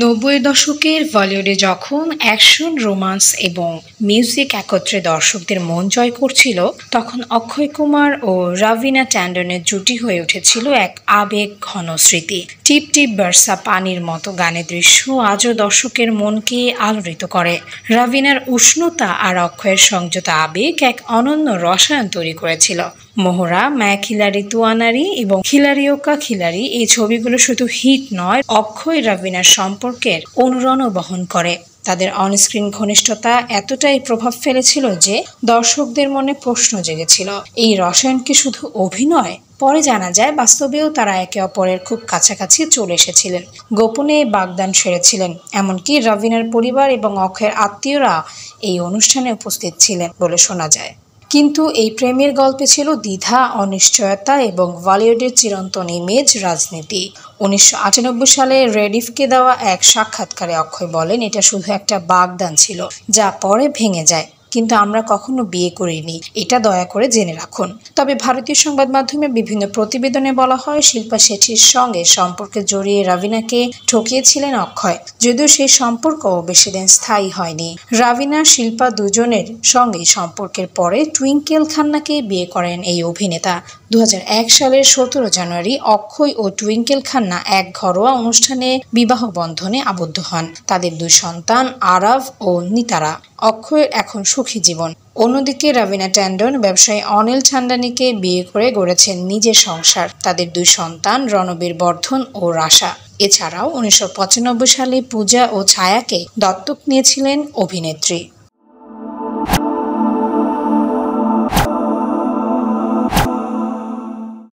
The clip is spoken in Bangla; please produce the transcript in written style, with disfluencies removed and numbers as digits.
নব্বই দশকের বলিউডে যখন অ্যাকশন, রোমান্স এবং মিউজিক একত্রে দর্শকদের মন জয় করছিল, তখন অক্ষয় কুমার ও রাভিনা ট্যান্ডনের জুটি হয়ে উঠেছিল এক আবেগ ঘন স্মৃতি। টিপ টিপ বর্ষা পানির মতো গানের দৃশ্য আজও দর্শকের মনকে আলোড়িত করে। রাভিনার উষ্ণতা আর অক্ষয়ের সংযত আবেগ এক অনন্য রসায়ন তৈরি করেছিল। মোহরা, ম্যা খিলাড়ি তুয়ানারি এবং খিলাড়িও কা খিলাড়ি এই ছবিগুলো শুধু হিট নয়, অক্ষয় রাভিনার সম্পর্কের অনুরণও বহন করে। তাদের অনস্ক্রিন ঘনিষ্ঠতা এতটাই প্রভাব ফেলেছিল যে দর্শকদের মনে প্রশ্ন জেগেছিল, এই রসায়ন কি শুধু অভিনয়? পরে জানা যায় বাস্তবেও তারা একে অপরের খুব কাছাকাছি চলে এসেছিলেন, গোপনে বাগদান সেরেছিলেন। এমনকি রাভিনার পরিবার এবং অক্ষয়ের আত্মীয়রা এই অনুষ্ঠানে উপস্থিত ছিলেন বলে শোনা যায়। কিন্তু এই প্রেমের গল্পে ছিল দ্বিধা, অনিশ্চয়তা এবং বলিউডের চিরন্তন ইমেজ রাজনীতি। 1998 সালে রেডিফকে দেওয়া এক সাক্ষাৎকারে অক্ষয় বলেন, এটা শুধু একটা বাগদান ছিল যা পরে ভেঙে যায়, কিন্তু আমরা কখনো বিয়ে করিনি, এটা দয়া করে জেনে রাখুন। তবে ভারতীয় সংবাদ মাধ্যমে বিভিন্ন প্রতিবেদনে বলা হয়, শিল্পা শেঠির সঙ্গে সম্পর্কে জড়িয়ে রাভিনাকে ঠকিয়েছিলেন অক্ষয়, যদিও সেই সম্পর্ক বেশি দিন স্থায়ী হয়নি। রাভিনা, শিল্পা দুজনের সঙ্গে সম্পর্কের পরে টুইঙ্কেল খান্নাকে বিয়ে করেন এই অভিনেতা। 2001 সালের 17 জানুয়ারি অক্ষয় ও টুইঙ্কেল খান্না এক ঘরোয়া অনুষ্ঠানে বিবাহ বন্ধনে আবদ্ধ হন। তাদের দুই সন্তান আরাভ ও নিতারা। অক্ষয়ের এখন সুখী জীবন। অন্যদিকে রাভিনা ট্যান্ডন ব্যবসায়ী অনিল ঠান্ডানিকে বিয়ে করে গড়েছেন নিজের সংসার। তাদের দুই সন্তান রণবীর বর্ধন ও রাশা। এছাড়াও 1995 সালে পূজা ও ছায়াকে দত্তক নিয়েছিলেন অভিনেত্রী।